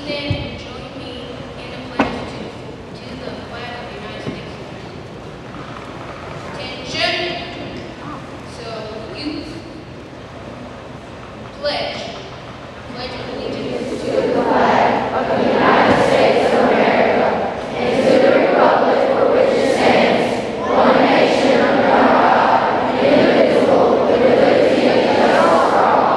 stand and join me in the pledge to the flag of the United States of America. Attention! So, youth, pledge allegiance to the flag of the United States of America and to the republic for which it stands, one nation under God, indivisible, with liberty and justice for all.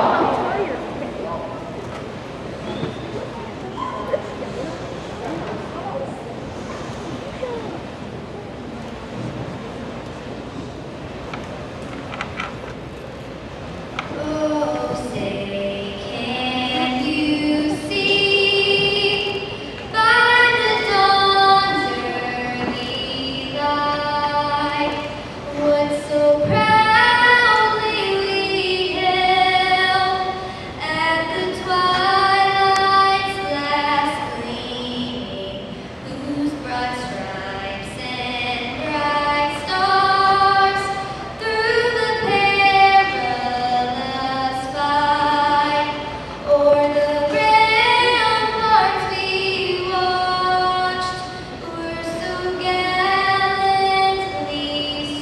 Oh, say, can you see by the dawn's early light what so proudly we hailed at the twilight's last gleaming, whose broad stripes and bright stars through the perilous fight o'er the ramparts we watched were so gallantly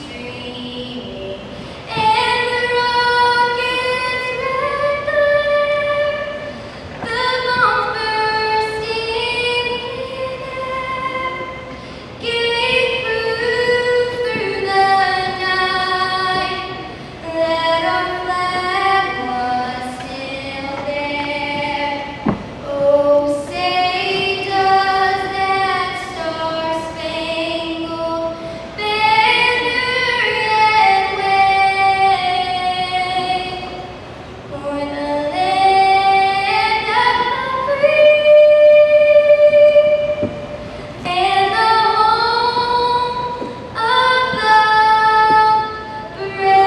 streaming, and the rocket's red glare, the bombs bursting in air, gave proof through the night that our flag was still there. Oh, say does that star-spangled banner yet wave o'er the land of the free and the home of the brave?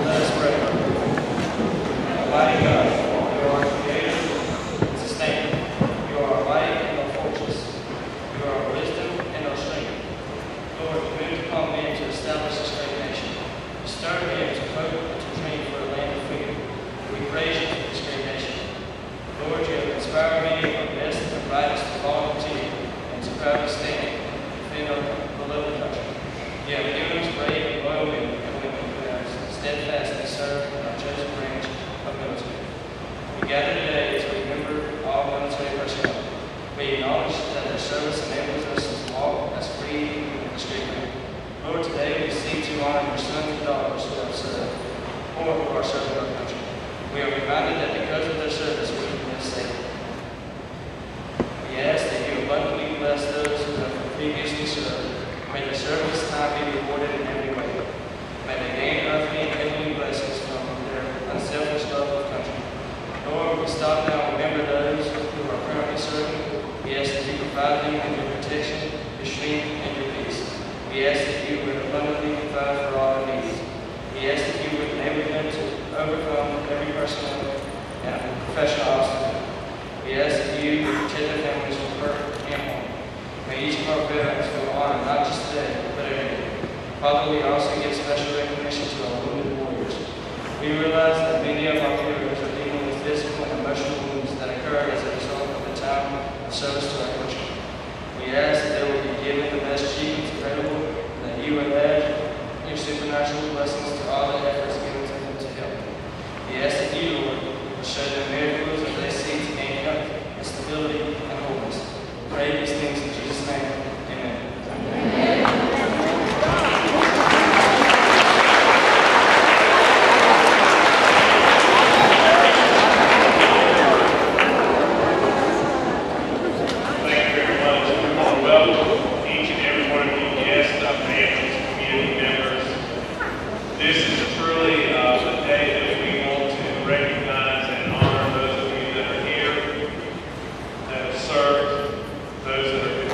Let us pray. Almighty God, you are our creator and sustainer. You are our light and our fortress. You are our wisdom and our strength. Lord, you moved upon men to establish this great nation. You stirred men to hope and to dream for a land of freedom. We praise you for this great nation. Lord, you have inspired many of our best and brightest to belong to you and to proudly stand and defend our beloved country. You have given us brave and loyal men and women who have steadfastly served in our chosen branch of military. We gather today to remember all military personnel. We acknowledge that their service enables us to walk as free in the street. Lord, today we seek to honor your sons and daughters who have served or who are serving our country. We are reminded that because of their service we can live safely. We ask that you abundantly bless those who have previously served. May their service time be rewarded in every way. May they gain earthly and heavenly blessings from their unselfish love of country. Lord, we stop now and remember those who are currently serving. We ask that you provide them with your protection, your strength, and your peace. We ask that you would abundantly provide for all their needs. We ask that you would enable them to overcome every personal and professional obstacle. We ask that you would protect their families from hurt and harm. May each of our veterans feel honored not just today, but every day. Father, we also give special recognition to our wounded warriors. We realize that many of our heroes are dealing with physical and emotional wounds that occur as a result of the time of service to our country. We ask that they will be given the best treatment available, and that you would add your supernatural blessings to all the efforts given to them to help. We We ask that you, Lord, will show them miracles as they seek to gain health and stability and wholeness. Pray these things in Jesus' name. Amen. Thank you very much. We want to welcome each and every one of you guests, families, community members. This is truly a day that we want to recognize and honor those of you that are here, that have served, those that are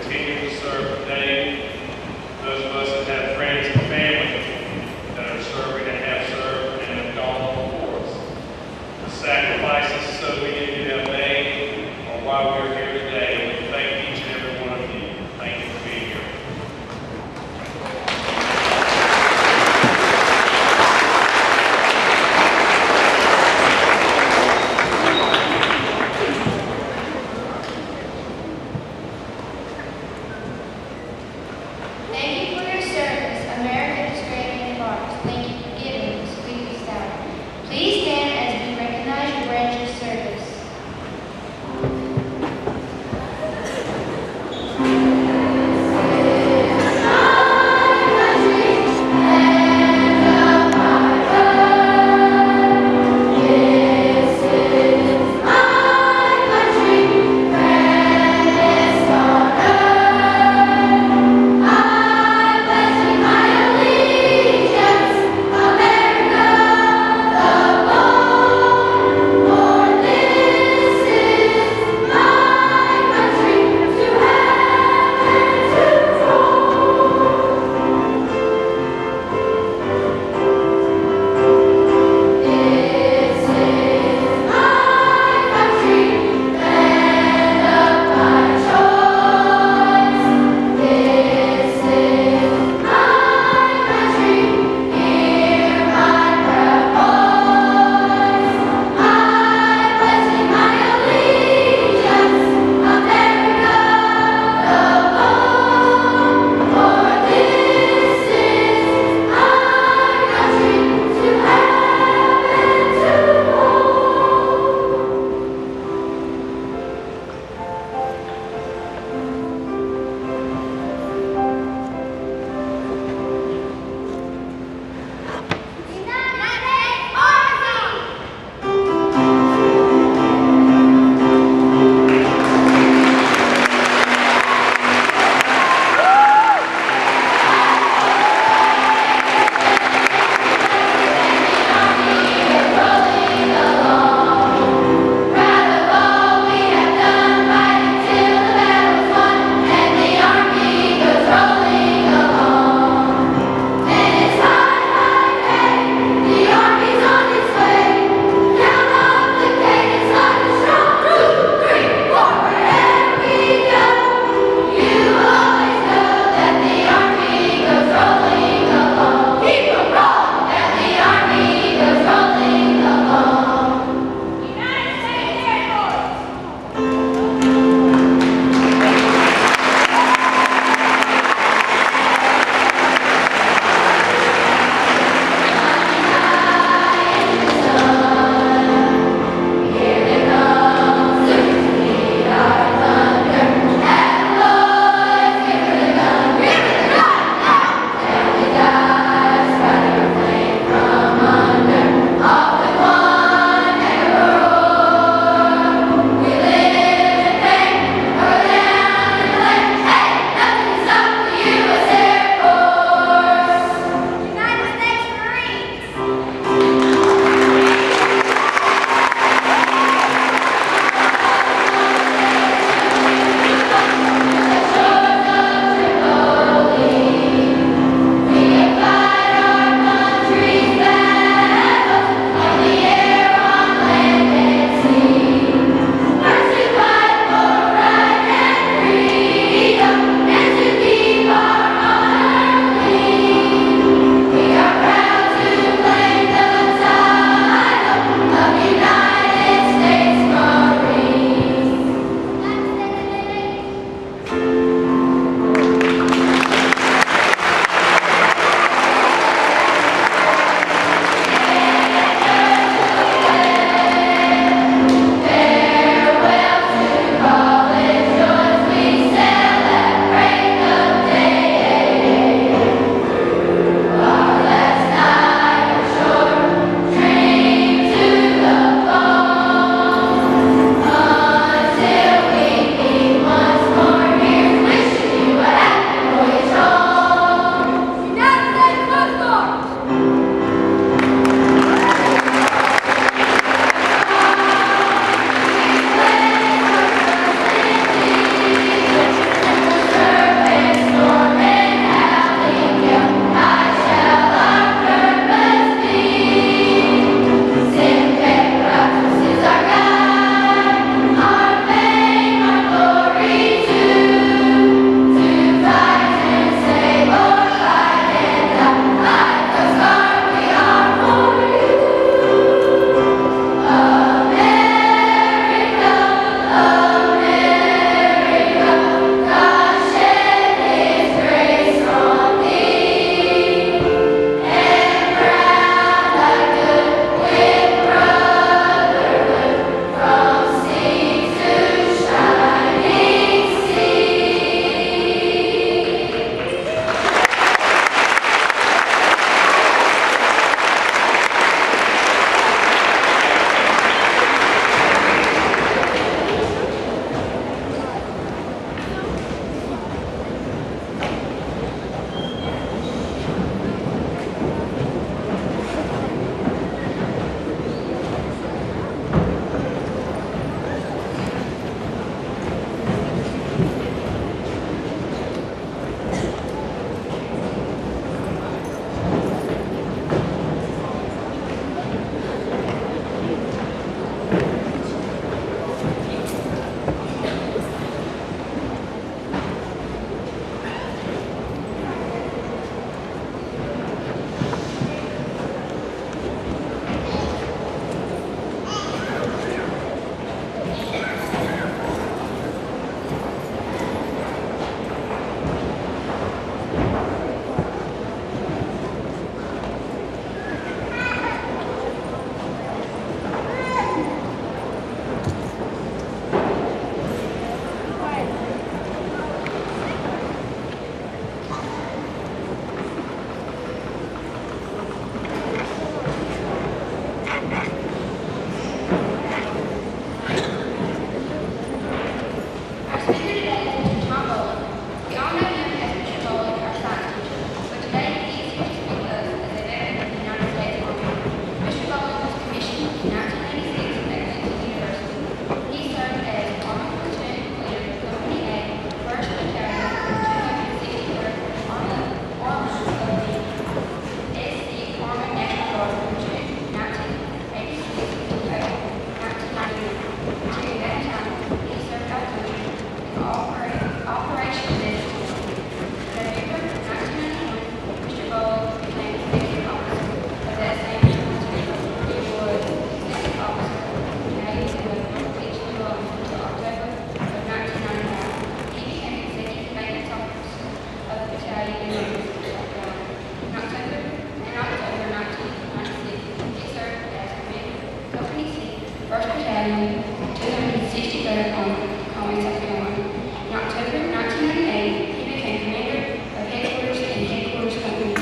Battalion, 263rd Army, Conway, South Carolina. In October 1998, he became commander of headquarters and headquarters company,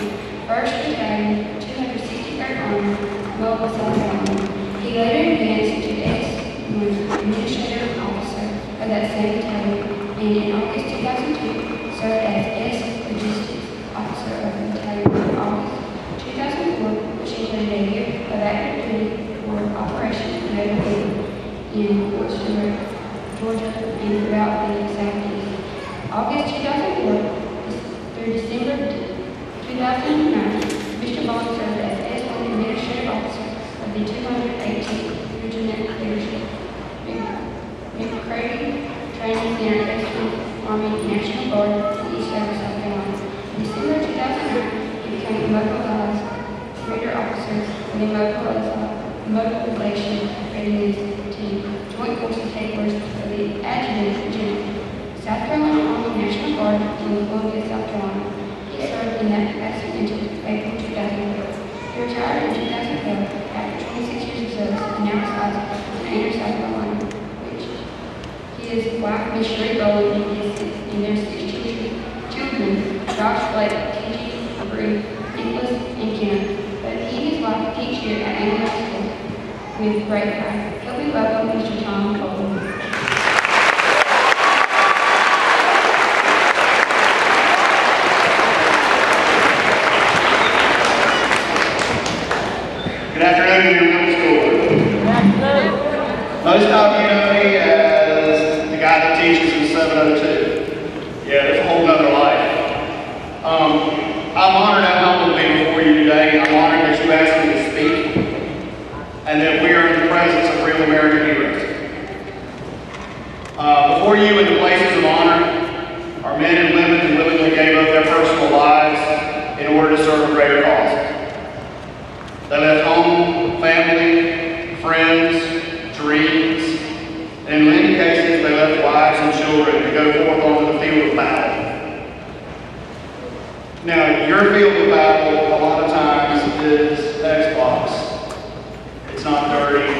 1st Battalion, 263rd Army, Mobile, South Carolina. He later advanced to administrative officer of that same battalion, and in August 2002 served as logistics officer of the battalion in August 2004, which included a year of active duty for Operation Interlude in Fort Stewart, Georgia, and throughout the Southeast. August 2004 through December 2009, Mr. Bond served as excellent administrative officer of the 218th Regiment Leadership McCready Training Center, Excellent Army National Guard in Eastover, South Carolina. In December 2009, he became a mobilized Raider officer of the Mobilization Readiness Team, Joint Forces Headquarters of the Adjutant General, South Carolina Army National Guard in Columbia, South Carolina. He served in that capacity until April 2012. He retired in 2012 after 26 years of service and now resides in Anner, South Carolina, which his wife, Miss Sherry Bowen, and their 16 children, Josh, Blake, KG, Bree, Nicholas, and Kim. But he and his wife teach here at AMS School with great pride. Help me welcome Mr. Tom Cole. Good afternoon, middle school. Most of you know me as the guy that teaches in 702. Yeah, there's a whole nother life. I'm honored and humbled to be before you today. I'm honored that you asked me to speak and that we are in the presence of real American heroes. Before you in the places of honor are men and women who willingly gave up their personal lives in order to serve a greater cause. They left home, family, friends, dreams, and in many cases they left wives and children to go forth onto the field of battle. Now, your field of battle a lot of times is Xbox. It's not dirty,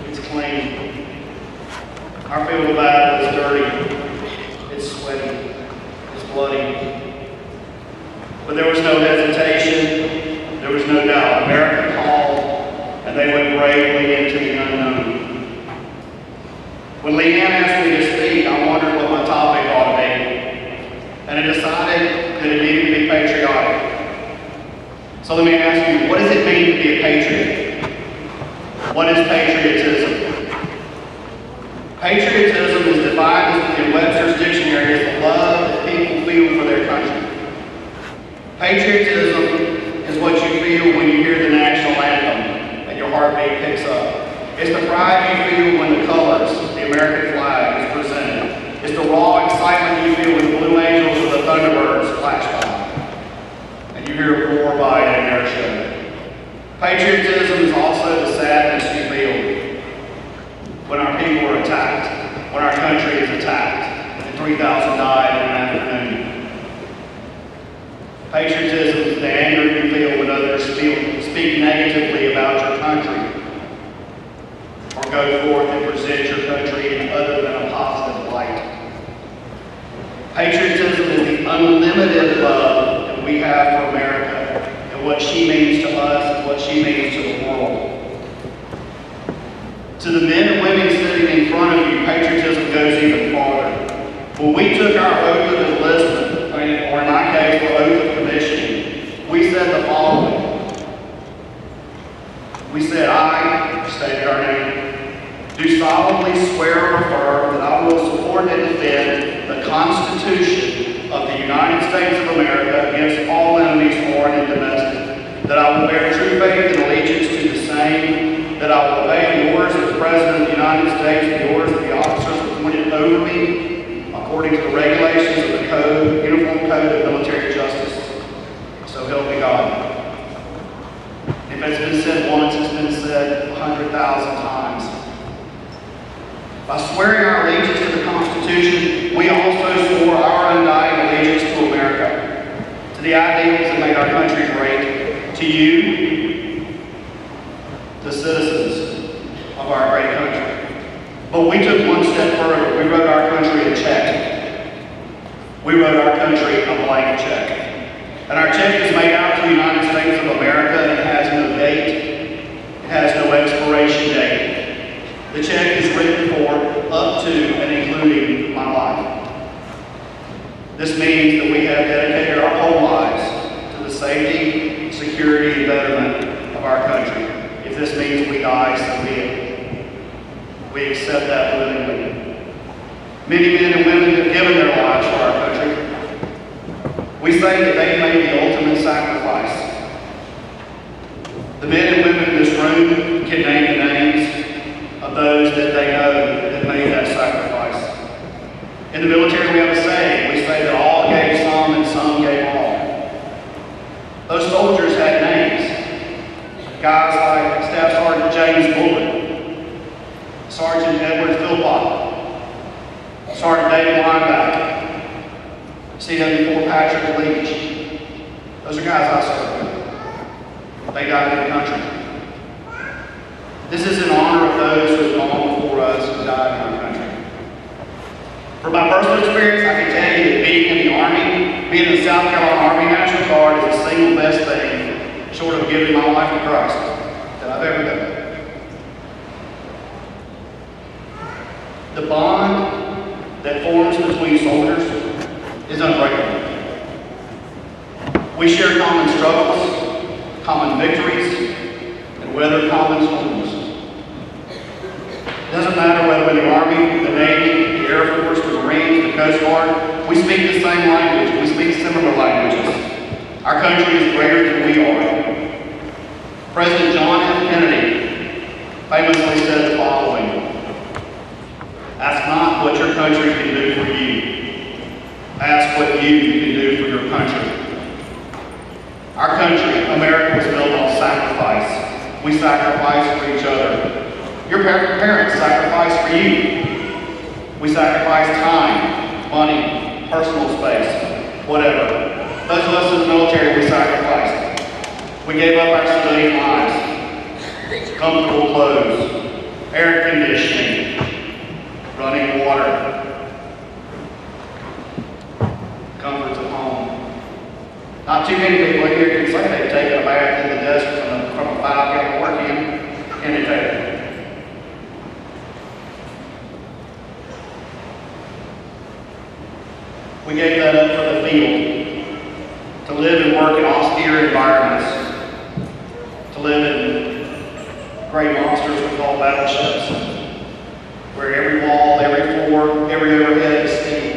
it's clean. Our field of battle is dirty, it's sweaty, it's bloody. But there was no hesitation, there was no doubt. America called, and they went bravely into the unknown. When Leanne asked me to speak, I wondered what my topic ought to be, and I decided that it needed to be patriotic. So let me ask you, what does it mean to be a patriot? What is patriotism? Patriotism is defined in Webster's dictionary as the love that people feel for their country. Patriotism is what you feel when you hear the national anthem and your heartbeat picks up. It's the pride you feel when the colors, the American flag, is presented. It's the raw excitement you feel when the Blue Angels or the Thunderbirds flash by and you hear a roar by an air show. Patriotism is also the sadness you feel when our people are attacked, when our country is attacked, and 3,000 died in an afternoon. Patriotism is the anger you feel when others speak negatively about your country or go forth and present your country in other than a positive light. Patriotism is the unlimited love that we have for America and what she means to us and what she means to the world. To the men and women sitting in front of you, patriotism goes even farther. When we took our oath of enlistment, or in my case, the oath of commissioning, we said the following. We said, I, stated our name, do solemnly swear or affirm that I will support and defend the Constitution of the United States of America against all enemies, foreign and domestic, that I will bear true faith and allegiance to the same, that I will obey the orders of the President of the United States, the orders of the officers appointed over me, according to the regulations of the Code, Uniform Code of Military Justice. So help me God. If it's been said once, it's been said 100,000 times. By swearing our allegiance to the Constitution, we also swore our undying allegiance to America, to the ideals that made our country great, to you, the citizens of our great country. But we took one step further. We wrote our country a check. We wrote our country a blank check. And our check is made out to the United States of America. It has no date. It has no expiration date. The check is written for up to and including my life. This means that we have dedicated our whole lives to the safety, security, and betterment of our country. If this means we die, so be it. We accept that willingly. Many men and women have given their lives for our country. We say that they made the ultimate sacrifice. The men and women in this room can name the names of those that they know that made that sacrifice. In the military, we have a saying. We say that all gave some and some gave all. Those soldiers had names. Guys like Staff Sergeant James Bullitt, Sergeant Edward Philpott, Sergeant David Linebacker, CW4 Patrick Leach. Those are guys I served with. They died in the country. This is in honor of those who have gone before us and died in our country. From my personal experience, I can tell you that being in the Army, being in the South Carolina Army National Guard is the single best thing, short of giving my life to Christ, that I've ever done. The bond that forms between soldiers is unbreakable. We share common struggles, common victories, and weather common storms. It doesn't matter whether we're in the Army, the Navy, the Air Force, the Marines, the Coast Guard, we speak the same language, we speak similar languages. Our country is greater than we are. President John F. Kennedy famously said the following: ask not what your country can do for you. Ask what you can do for your country. Our country, America, was built on sacrifice. We sacrifice for each other. Your parents sacrificed for you. We sacrifice time, money, personal space, whatever. Those of us in the military, we sacrificed. We gave up our civilian lives, comfortable clothes, air conditioning, running water, comforts of home. Not too many people here can say they've taken a bath in the desert from a 5-gallon work can they take it? We gave that up for the field, to live and work in austere environments, to live in great monsters we call battleships, where every wall, every floor, every overhead is steel,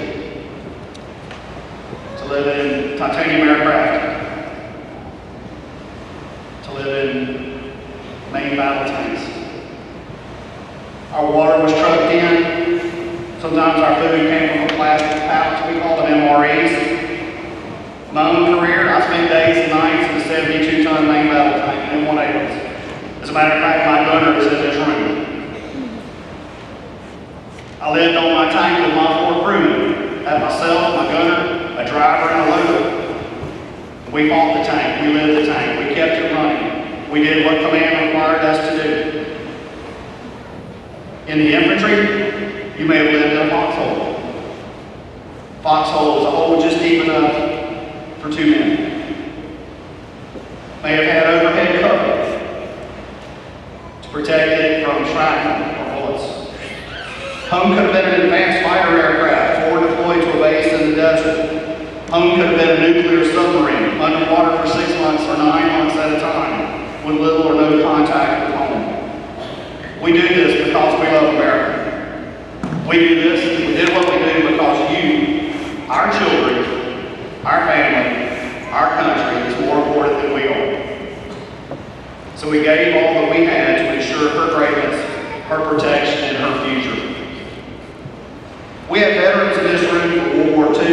to live in titanium aircraft, to live in main battle tanks. Our water was trucked in. Sometimes our food came from a plastic pouch. We call them MREs. My own career, I spent days and nights in a 72-ton main battle tank in M180s. As a matter of fact, my gunner is in this room. I lived on my tank with my 4 crewmen. I had myself, my gunner, a driver, and a loader. We fought the tank. We lived the tank. We kept it running. We did what command required us to do. In the infantry, you may have lived in a foxhole. Foxhole is a hole just deep enough for 2 men. May have had overhead cover to protect it from shrapnel or bullets. Home could have been an advanced fighter aircraft forward deployed to a base in the desert. Home could have been a nuclear submarine underwater for 6 months or 9 months at a time with little or no contact with home. We do this because we love America. We do this, we did what we do because you, our children, our family, our country is more important than we are. So we gave all that we had to ensure her greatness, her protection, and her future. We have veterans in this room for World War II,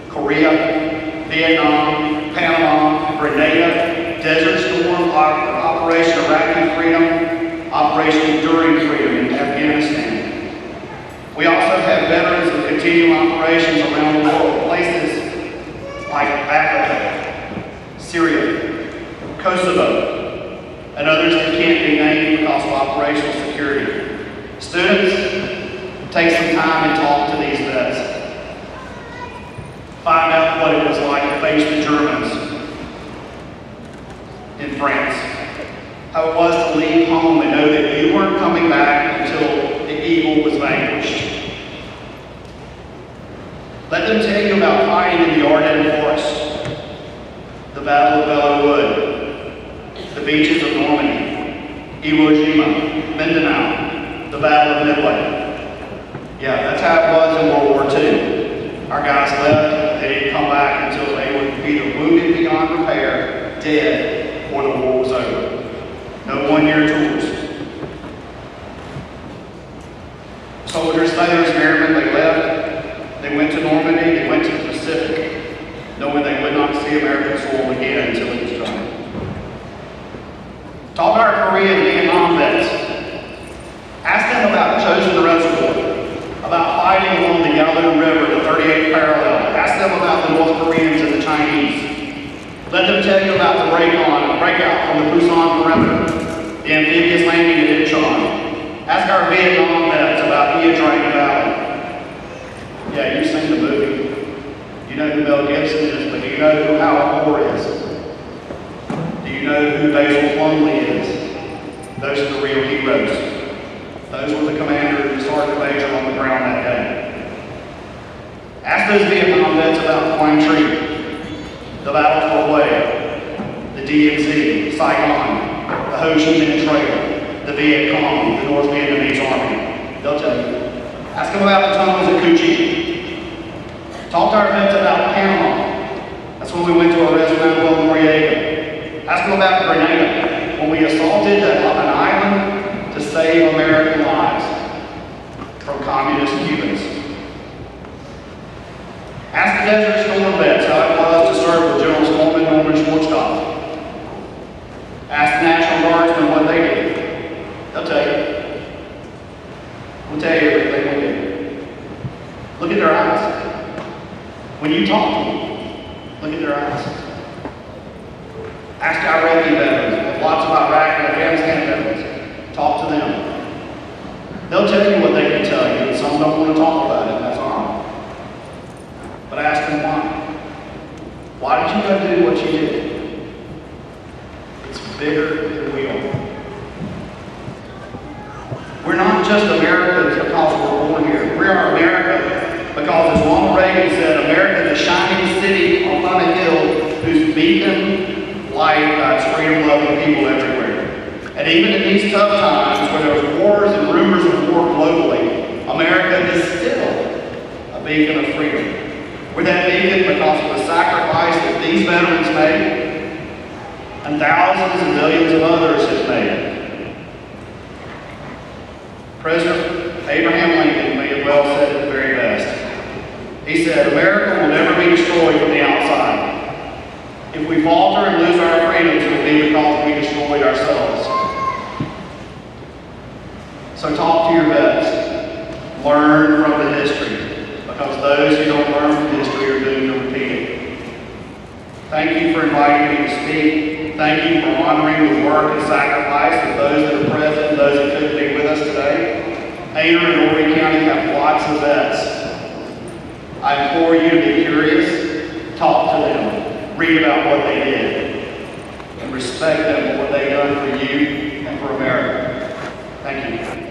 Korea, Vietnam, Panama, Grenada, Desert Storm, Operation Iraqi Freedom, Operation Enduring Freedom in Afghanistan. We also have veterans of continuing operations around the world, places like Africa, Syria, Kosovo, and others that can't be named because of operational security. Students, take some time and talk to these vets. Find out what it was like to face the Germans in France. How it was to leave home and know that you weren't coming back until the evil was vanquished. Let them tell you about fighting in the Ardennes Forest, the Battle of Belleau Wood, the beaches of Normandy, Iwo Jima, Mindanao, the Battle of Midway. Yeah, that's how it was in World War II. Our guys left, they didn't come back until they were either wounded beyond repair, dead, or the war was over. No one-year tours. Soldiers, sailors, and airmen, they left. They went to Normandy, they went to the Pacific, knowing they would not see American soil again until it was done. Talk to our Korean and Vietnam vets. Ask them about chosen the reservoir, about fighting along the Yalu River, the 38th parallel. Ask them about the North Koreans and the Chinese. Let them tell you about the breakout from the Busan perimeter, the amphibious landing at Incheon. Ask our Vietnam vets about Ia Drang Valley. Yeah, you've seen the movie. You know who Mel Gibson is, but do you know who Howard Moore is? Do you know who Basil Plumley is? Those are the real heroes. Those were the commander and sergeant major on the ground that day. Ask those Vietnam vets about Quang Tri, the Battle for Hue, the DMZ, Saigon, the Ho Chi Minh Trail, the Viet Cong, the North Vietnamese Army. They'll tell you. Ask them about the tunnels at Cu Chi. Talk to our vets about Panama. That's when we went to a residential in Noriega. Ask them about Grenada, when we assaulted an island to save American lives from communist Cubans. Ask the Desert Storm vets how it was to serve with General Coleman, Norman Schwarzkopf. Ask the National Guardsmen what they did. They'll tell you. We'll tell you everything we did. Look at their eyes. When you talk to them, look at their eyes. Ask Iraqi veterans, lots of Iraq and Afghanistan veterans. Talk to them. They'll tell you what they can tell you, and some don't want to talk about it, that's all right. But ask them why. Why did you go do what you did? It's bigger than we are. We're not just Americans because we're born here. We are America because, as Ronald Reagan said, America is a shining city on a hill whose beacon light guides freedom-loving people everywhere. And even in these tough times where there's wars and rumors of war globally, America is still a beacon of freedom. We're that beacon because of the sacrifice that these veterans made and thousands and millions of others have made. President Abraham Lincoln may have well said it the very best. He said, America will never be destroyed from the outside. If we falter and lose our freedoms, it will be because we destroyed ourselves. So talk to your vets. Learn from the history, because those who don't learn from history are doomed to repeat it. Thank you for inviting me to speak. Thank you for honoring the work and sacrifice of those that are present and those that couldn't be with us today. Ainer and Horry County have lots of vets. I implore you to be curious, talk to them, read about what they did, and respect them for what they've done for you and for America. Thank you.